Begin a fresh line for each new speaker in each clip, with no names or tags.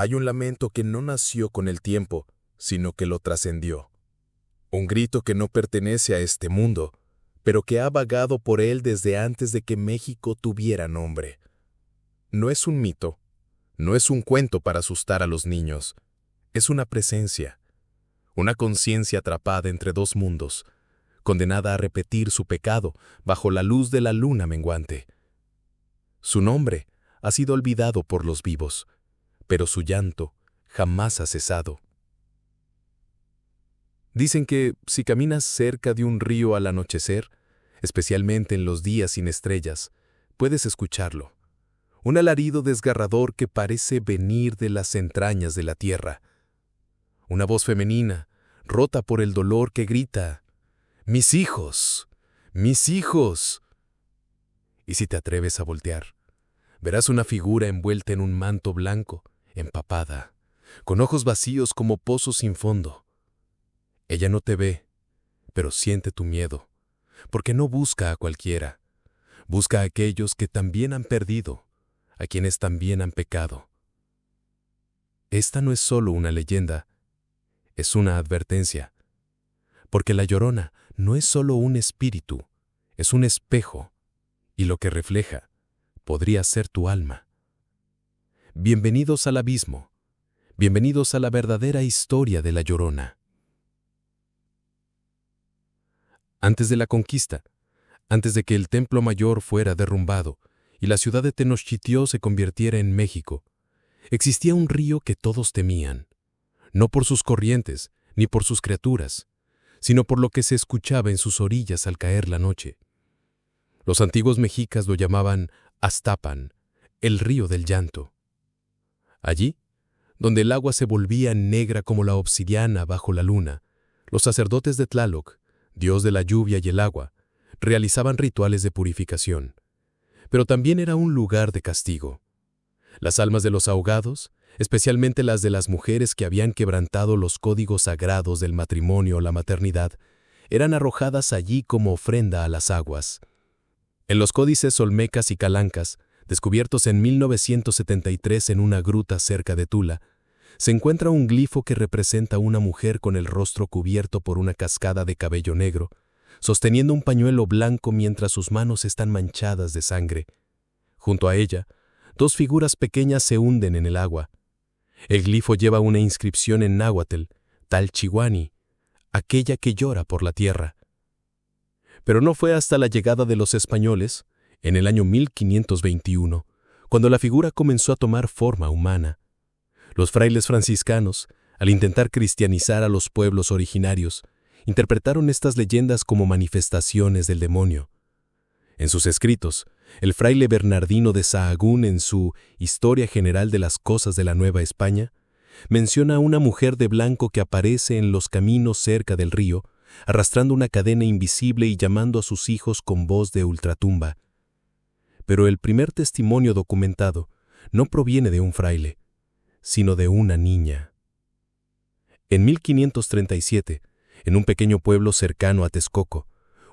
Hay un lamento que no nació con el tiempo, sino que lo trascendió. Un grito que no pertenece a este mundo, pero que ha vagado por él desde antes de que México tuviera nombre. No es un mito, no es un cuento para asustar a los niños, es una presencia, una conciencia atrapada entre dos mundos, condenada a repetir su pecado bajo la luz de la luna menguante. Su nombre ha sido olvidado por los vivos, pero su llanto jamás ha cesado. Dicen que si caminas cerca de un río al anochecer, especialmente en los días sin estrellas, puedes escucharlo. Un alarido desgarrador que parece venir de las entrañas de la tierra. Una voz femenina, rota por el dolor, que grita: ¡Mis hijos! ¡Mis hijos! Y si te atreves a voltear, verás una figura envuelta en un manto blanco, empapada, con ojos vacíos como pozos sin fondo. Ella no te ve, pero siente tu miedo, porque no busca a cualquiera, busca a aquellos que también han perdido, a quienes también han pecado. Esta no es solo una leyenda, es una advertencia, porque la Llorona no es solo un espíritu, es un espejo, y lo que refleja podría ser tu alma. Bienvenidos al abismo, bienvenidos a la verdadera historia de la Llorona. Antes de la conquista, antes de que el Templo Mayor fuera derrumbado y la ciudad de Tenochtitlán se convirtiera en México, existía un río que todos temían, no por sus corrientes ni por sus criaturas, sino por lo que se escuchaba en sus orillas al caer la noche. Los antiguos mexicas lo llamaban Aztapan, el río del llanto. Allí, donde el agua se volvía negra como la obsidiana bajo la luna, los sacerdotes de Tlaloc, dios de la lluvia y el agua, realizaban rituales de purificación. Pero también era un lugar de castigo. Las almas de los ahogados, especialmente las de las mujeres que habían quebrantado los códigos sagrados del matrimonio o la maternidad, eran arrojadas allí como ofrenda a las aguas. En los códices olmecas y calancas, descubiertos en 1973 en una gruta cerca de Tula, se encuentra un glifo que representa a una mujer con el rostro cubierto por una cascada de cabello negro, sosteniendo un pañuelo blanco mientras sus manos están manchadas de sangre. Junto a ella, dos figuras pequeñas se hunden en el agua. El glifo lleva una inscripción en náhuatl, Talchihuani, aquella que llora por la tierra. Pero no fue hasta la llegada de los españoles, en el año 1521, cuando la figura comenzó a tomar forma humana. Los frailes franciscanos, al intentar cristianizar a los pueblos originarios, interpretaron estas leyendas como manifestaciones del demonio. En sus escritos, el fraile Bernardino de Sahagún, en su Historia General de las Cosas de la Nueva España, menciona a una mujer de blanco que aparece en los caminos cerca del río, arrastrando una cadena invisible y llamando a sus hijos con voz de ultratumba. Pero el primer testimonio documentado no proviene de un fraile, sino de una niña. En 1537, en un pequeño pueblo cercano a Texcoco,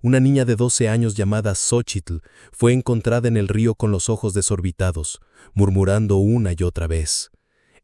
una niña de 12 años llamada Xochitl fue encontrada en el río con los ojos desorbitados, murmurando una y otra vez.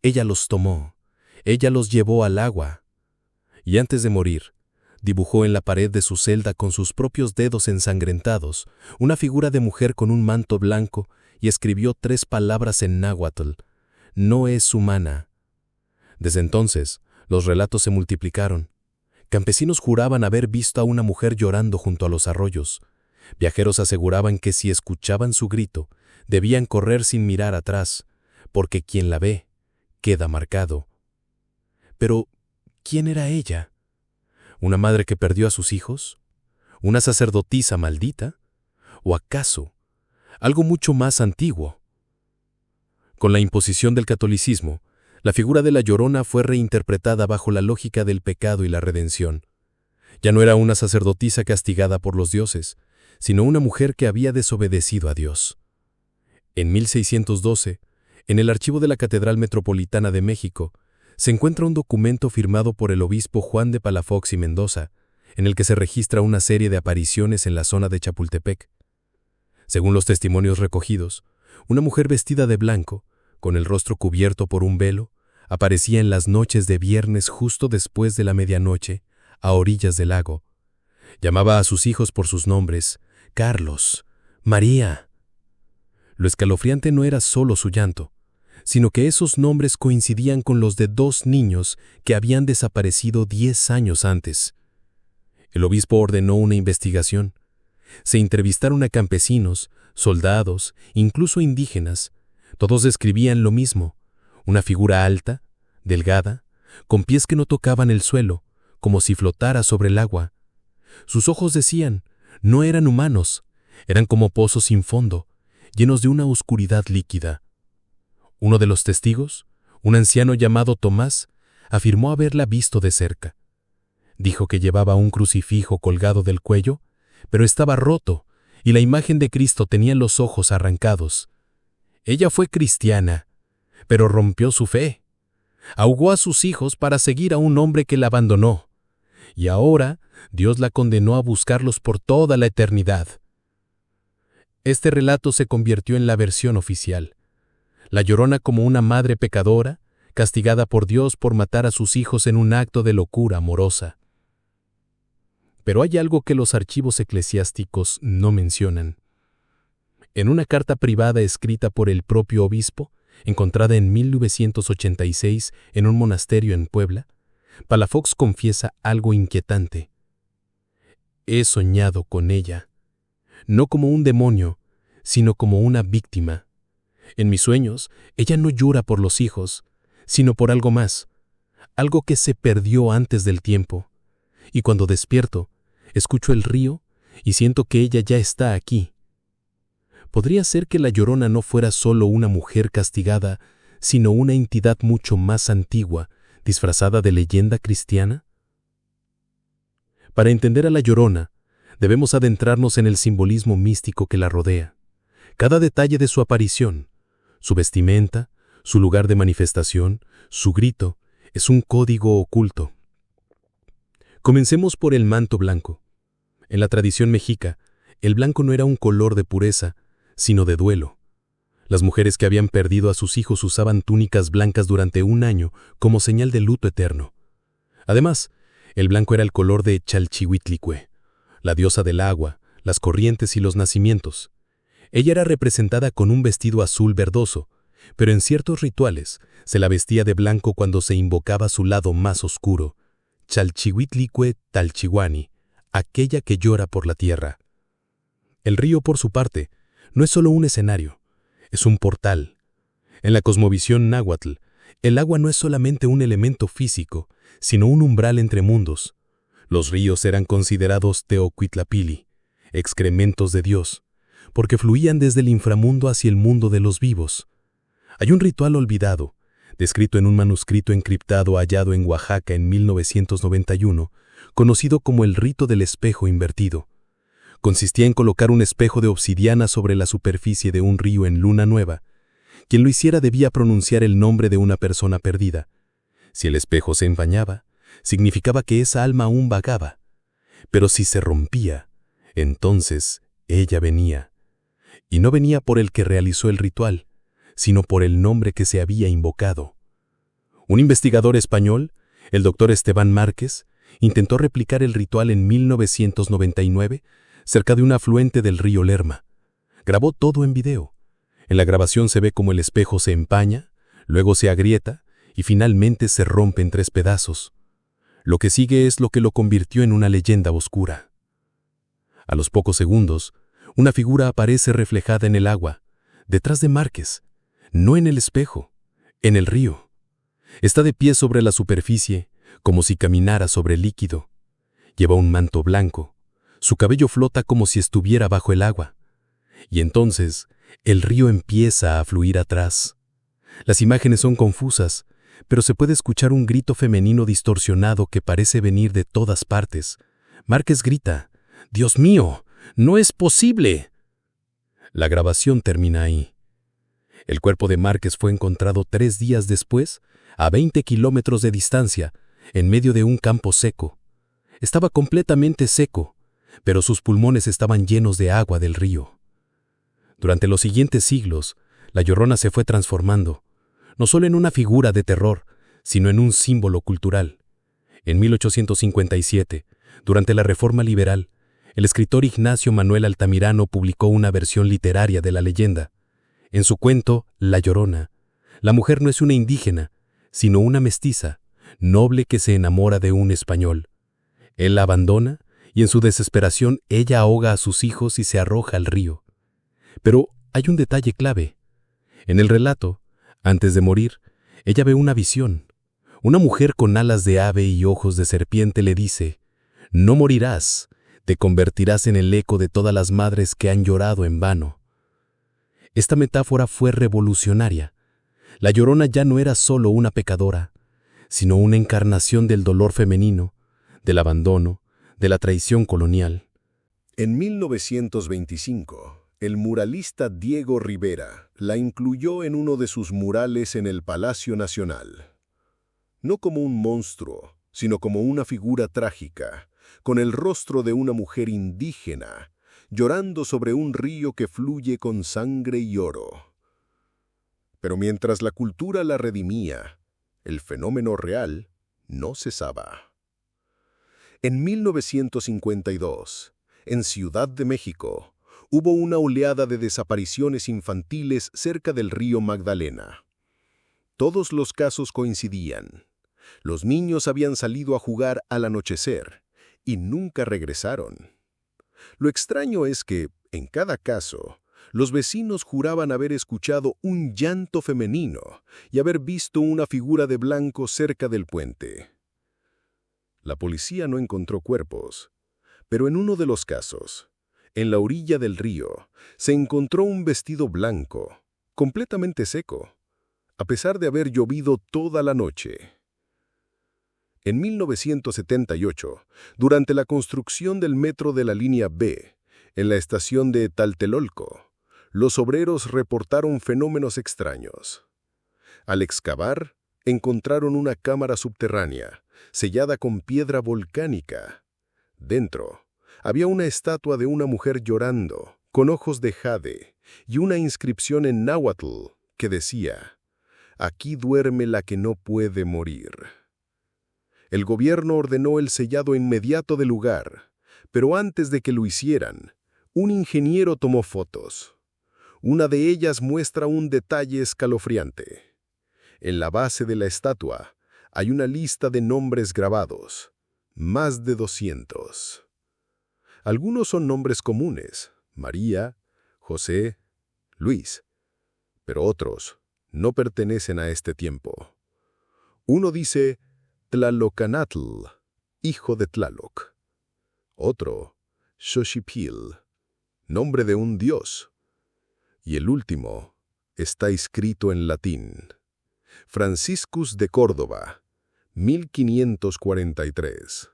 Ella los tomó, ella los llevó al agua. Y antes de morir, dibujó en la pared de su celda con sus propios dedos ensangrentados una figura de mujer con un manto blanco y escribió 3 palabras en náhuatl: no es humana. Desde entonces, los relatos se multiplicaron. Campesinos juraban haber visto a una mujer llorando junto a los arroyos. Viajeros aseguraban que si escuchaban su grito, debían correr sin mirar atrás, porque quien la ve, queda marcado. Pero, ¿quién era ella? ¿Una madre que perdió a sus hijos? ¿Una sacerdotisa maldita? ¿O acaso algo mucho más antiguo? Con la imposición del catolicismo, la figura de la Llorona fue reinterpretada bajo la lógica del pecado y la redención. Ya no era una sacerdotisa castigada por los dioses, sino una mujer que había desobedecido a Dios. En 1612, en el archivo de la Catedral Metropolitana de México, se encuentra un documento firmado por el obispo Juan de Palafox y Mendoza, en el que se registra una serie de apariciones en la zona de Chapultepec. Según los testimonios recogidos, una mujer vestida de blanco, con el rostro cubierto por un velo, Aparecía en las noches de viernes justo después de la medianoche, a orillas del lago. Llamaba a sus hijos por sus nombres: Carlos, María. Lo escalofriante no era solo su llanto, sino que esos nombres coincidían con los de 2 niños que habían desaparecido 10 años antes. El obispo ordenó una investigación. Se entrevistaron a campesinos, soldados, incluso indígenas. Todos describían lo mismo: una figura alta, delgada, con pies que no tocaban el suelo, como si flotara sobre el agua. Sus ojos, decían, no eran humanos, eran como pozos sin fondo, llenos de una oscuridad líquida. Uno de los testigos, un anciano llamado Tomás, afirmó haberla visto de cerca. Dijo que llevaba un crucifijo colgado del cuello, pero estaba roto y la imagen de Cristo tenía los ojos arrancados. Ella fue cristiana, pero rompió su fe. Ahogó a sus hijos para seguir a un hombre que la abandonó. Y ahora Dios la condenó a buscarlos por toda la eternidad. Este relato se convirtió en la versión oficial. La Llorona como una madre pecadora, castigada por Dios por matar a sus hijos en un acto de locura amorosa. Pero hay algo que los archivos eclesiásticos no mencionan. En una carta privada escrita por el propio obispo, encontrada en 1986 en un monasterio en Puebla, Palafox confiesa algo inquietante. He soñado con ella, no como un demonio, sino como una víctima. En mis sueños, ella no llora por los hijos, sino por algo más, algo que se perdió antes del tiempo. Y cuando despierto, escucho el río y siento que ella ya está aquí. ¿Podría ser que la Llorona no fuera solo una mujer castigada, sino una entidad mucho más antigua, disfrazada de leyenda cristiana? Para entender a la Llorona, debemos adentrarnos en el simbolismo místico que la rodea. Cada detalle de su aparición, su vestimenta, su lugar de manifestación, su grito, es un código oculto. Comencemos por el manto blanco. En la tradición mexica, el blanco no era un color de pureza, sino de duelo. Las mujeres que habían perdido a sus hijos usaban túnicas blancas durante un año como señal de luto eterno. Además, el blanco era el color de Chalchihuitlicue, la diosa del agua, las corrientes y los nacimientos. Ella era representada con un vestido azul verdoso, pero en ciertos rituales se la vestía de blanco cuando se invocaba su lado más oscuro, Chalchihuitlicue Talchihuani, aquella que llora por la tierra. El río, por su parte, no es solo un escenario, es un portal. En la cosmovisión náhuatl, el agua no es solamente un elemento físico, sino un umbral entre mundos. Los ríos eran considerados teocuitlapili, excrementos de Dios, porque fluían desde el inframundo hacia el mundo de los vivos. Hay un ritual olvidado, descrito en un manuscrito encriptado hallado en Oaxaca en 1991, conocido como el rito del espejo invertido. Consistía en colocar un espejo de obsidiana sobre la superficie de un río en luna nueva. Quien lo hiciera debía pronunciar el nombre de una persona perdida. Si el espejo se empañaba, significaba que esa alma aún vagaba. Pero si se rompía, entonces ella venía. Y no venía por el que realizó el ritual, sino por el nombre que se había invocado. Un investigador español, el doctor Esteban Márquez, intentó replicar el ritual en 1999 cerca de un afluente del río Lerma. Grabó todo en video. En la grabación se ve cómo el espejo se empaña, luego se agrieta y finalmente se rompe en 3 pedazos. Lo que sigue es lo que lo convirtió en una leyenda oscura. A los pocos segundos, una figura aparece reflejada en el agua, detrás de Márquez, no en el espejo, en el río. Está de pie sobre la superficie, como si caminara sobre el líquido. Lleva un manto blanco, su cabello flota como si estuviera bajo el agua. Y entonces, el río empieza a fluir atrás. Las imágenes son confusas, pero se puede escuchar un grito femenino distorsionado que parece venir de todas partes. Márquez grita: «¡Dios mío! ¡No es posible!». La grabación termina ahí. El cuerpo de Márquez fue encontrado 3 días después, a 20 kilómetros de distancia, en medio de un campo seco. Estaba completamente seco, pero sus pulmones estaban llenos de agua del río. Durante los siguientes siglos, la Llorona se fue transformando, no solo en una figura de terror, sino en un símbolo cultural. En 1857, durante la Reforma Liberal, el escritor Ignacio Manuel Altamirano publicó una versión literaria de la leyenda. En su cuento, La Llorona, la mujer no es una indígena, sino una mestiza, noble que se enamora de un español. Él la abandona y en su desesperación ella ahoga a sus hijos y se arroja al río. Pero hay un detalle clave. En el relato, antes de morir, ella ve una visión. Una mujer con alas de ave y ojos de serpiente le dice: «No morirás, te convertirás en el eco de todas las madres que han llorado en vano». Esta metáfora fue revolucionaria. La Llorona ya no era solo una pecadora, sino una encarnación del dolor femenino, del abandono, de la traición colonial.
En 1925, el muralista Diego Rivera la incluyó en uno de sus murales en el Palacio Nacional. No como un monstruo, sino como una figura trágica, con el rostro de una mujer indígena, llorando sobre un río que fluye con sangre y oro. Pero mientras la cultura la redimía, el fenómeno real no cesaba. En 1952, en Ciudad de México, hubo una oleada de desapariciones infantiles cerca del río Magdalena. Todos los casos coincidían. Los niños habían salido a jugar al anochecer y nunca regresaron. Lo extraño es que, en cada caso, los vecinos juraban haber escuchado un llanto femenino y haber visto una figura de blanco cerca del puente. La policía no encontró cuerpos, pero en uno de los casos, en la orilla del río, se encontró un vestido blanco, completamente seco, a pesar de haber llovido toda la noche. En 1978, durante la construcción del metro de la línea B, en la estación de Tlatelolco, los obreros reportaron fenómenos extraños. Al excavar, encontraron una cámara subterránea, sellada con piedra volcánica. Dentro, había una estatua de una mujer llorando, con ojos de jade, y una inscripción en náhuatl que decía: «Aquí duerme la que no puede morir». El gobierno ordenó el sellado inmediato del lugar, pero antes de que lo hicieran, un ingeniero tomó fotos. Una de ellas muestra un detalle escalofriante. En la base de la estatua hay una lista de nombres grabados, más de 200. Algunos son nombres comunes: María, José, Luis, pero otros no pertenecen a este tiempo. Uno dice Tlalocanatl, hijo de Tlaloc. Otro, Xochipil, nombre de un dios. Y el último está escrito en latín: Franciscus de Córdoba, 1543.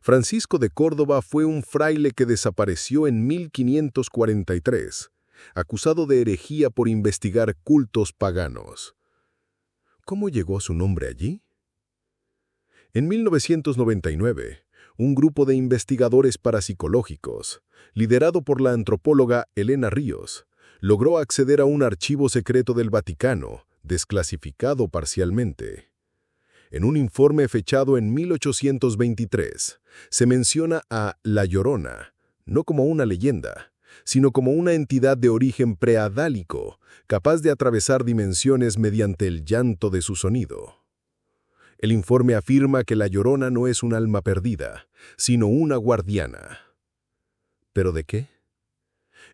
Francisco de Córdoba fue un fraile que desapareció en 1543, acusado de herejía por investigar cultos paganos. ¿Cómo llegó su nombre allí? En 1999, un grupo de investigadores parapsicológicos, liderado por la antropóloga Elena Ríos, logró acceder a un archivo secreto del Vaticano, desclasificado parcialmente. En un informe fechado en 1823, se menciona a La Llorona, no como una leyenda, sino como una entidad de origen preadálico, capaz de atravesar dimensiones mediante el llanto de su sonido. El informe afirma que La Llorona no es un alma perdida, sino una guardiana. ¿Pero de qué?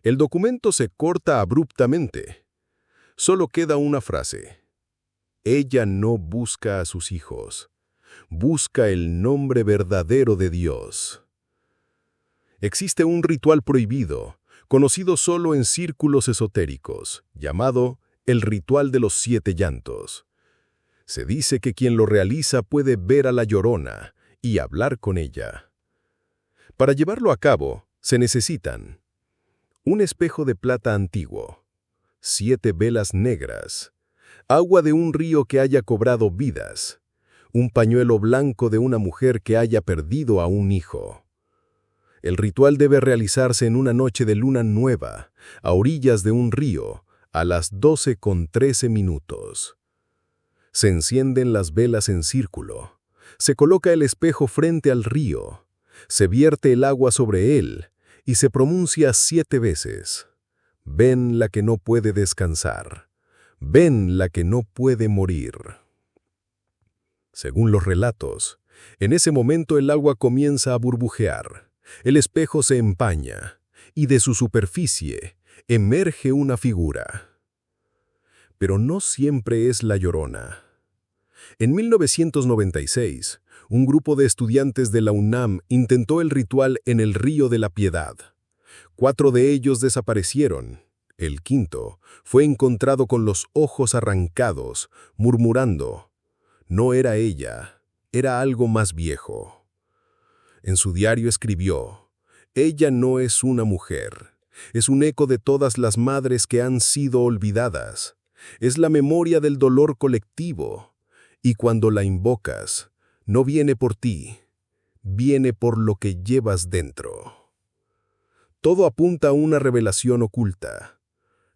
El documento se corta abruptamente. Solo queda una frase: ella no busca a sus hijos, busca el nombre verdadero de Dios. Existe un ritual prohibido, conocido solo en círculos esotéricos, llamado el ritual de los 7 llantos. Se dice que quien lo realiza puede ver a La Llorona y hablar con ella. Para llevarlo a cabo, se necesitan un espejo de plata antiguo, 7 velas negras, agua de un río que haya cobrado vidas, un pañuelo blanco de una mujer que haya perdido a un hijo. El ritual debe realizarse en una noche de luna nueva, a orillas de un río, a las 12:13. Se encienden las velas en círculo. Se coloca el espejo frente al río. Se vierte el agua sobre él y se pronuncia 7 veces. Ven la que no puede descansar. Ven la que no puede morir. Según los relatos, en ese momento el agua comienza a burbujear. El espejo se empaña y de su superficie emerge una figura. Pero no siempre es la Llorona. En 1996, un grupo de estudiantes de la UNAM intentó el ritual en el Río de la Piedad. 4 de ellos desaparecieron. El quinto fue encontrado con los ojos arrancados, murmurando: no era ella, era algo más viejo. En su diario escribió: ella no es una mujer, es un eco de todas las madres que han sido olvidadas. Es la memoria del dolor colectivo, y cuando la invocas, no viene por ti, viene por lo que llevas dentro. Todo apunta a una revelación oculta.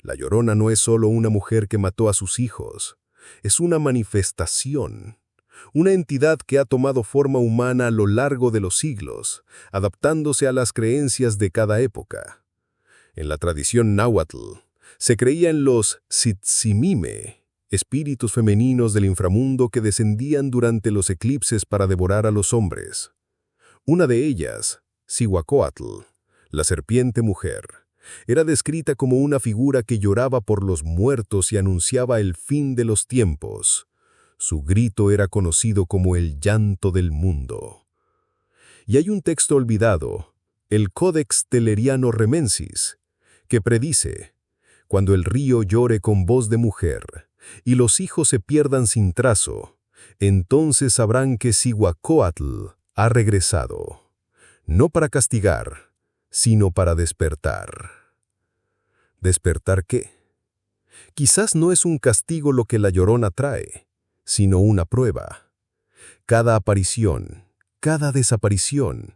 La Llorona no es solo una mujer que mató a sus hijos, es una manifestación, una entidad que ha tomado forma humana a lo largo de los siglos, adaptándose a las creencias de cada época. En la tradición náhuatl, se creía en los Tzitzimime, espíritus femeninos del inframundo que descendían durante los eclipses para devorar a los hombres. Una de ellas, Cihuacóatl, la serpiente mujer, era descrita como una figura que lloraba por los muertos y anunciaba el fin de los tiempos. Su grito era conocido como el llanto del mundo. Y hay un texto olvidado, el Codex Telleriano Remensis, que predice: cuando el río llore con voz de mujer y los hijos se pierdan sin trazo, entonces sabrán que Cihuacóatl ha regresado, no para castigar, sino para despertar. ¿Despertar qué? Quizás no es un castigo lo que la Llorona trae, sino una prueba. Cada aparición, cada desaparición,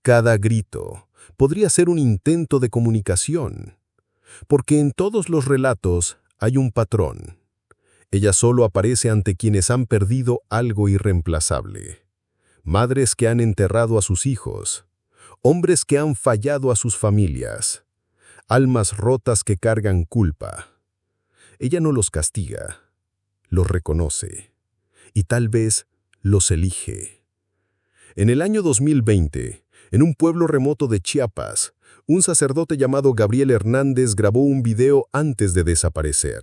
cada grito podría ser un intento de comunicación. Porque en todos los relatos hay un patrón. Ella solo aparece ante quienes han perdido algo irreemplazable. Madres que han enterrado a sus hijos, hombres que han fallado a sus familias, almas rotas que cargan culpa. Ella no los castiga, los reconoce y tal vez los elige. En el año 2020, en un pueblo remoto de Chiapas, un sacerdote llamado Gabriel Hernández grabó un video antes de desaparecer.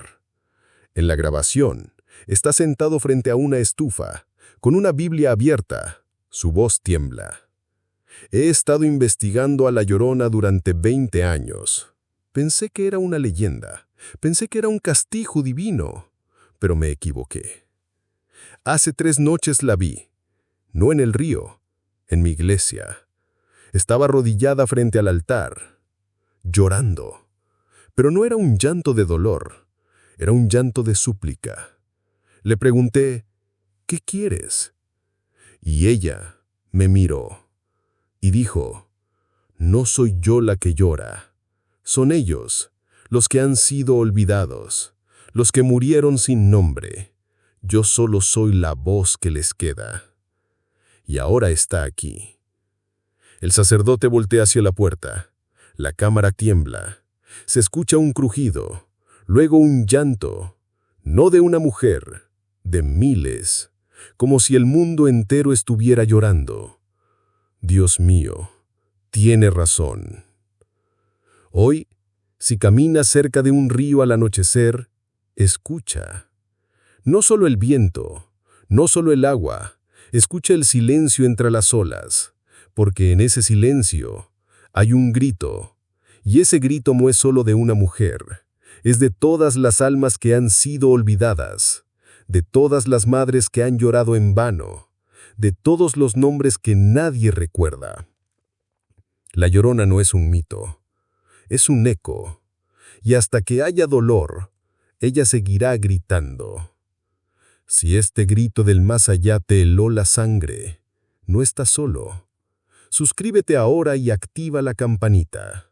En la grabación, está sentado frente a una estufa, con una Biblia abierta. Su voz tiembla. He estado investigando a la Llorona durante 20 años. Pensé que era una leyenda. Pensé que era un castigo divino. Pero me equivoqué. Hace 3 noches la vi. No en el río, en mi iglesia. Estaba arrodillada frente al altar, llorando. Pero no era un llanto de dolor, era un llanto de súplica. Le pregunté: ¿qué quieres? Y ella me miró y dijo: no soy yo la que llora, son ellos, los que han sido olvidados, los que murieron sin nombre. Yo solo soy la voz que les queda. Y ahora está aquí. El sacerdote voltea hacia la puerta. La cámara tiembla. Se escucha un crujido, luego un llanto, no de una mujer, de miles, como si el mundo entero estuviera llorando. Dios mío, tiene razón. Hoy, si caminas cerca de un río al anochecer, escucha. No solo el viento, no solo el agua, escucha el silencio entre las olas. Porque en ese silencio hay un grito, y ese grito no es solo de una mujer, es de todas las almas que han sido olvidadas, de todas las madres que han llorado en vano, de todos los nombres que nadie recuerda. La Llorona no es un mito, es un eco, y hasta que haya dolor, ella seguirá gritando. Si este grito del más allá te heló la sangre, no estás solo. Suscríbete ahora y activa la campanita.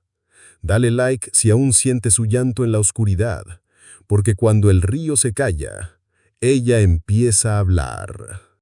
Dale like si aún sientes su llanto en la oscuridad, porque cuando el río se calla, Ella empieza a hablar.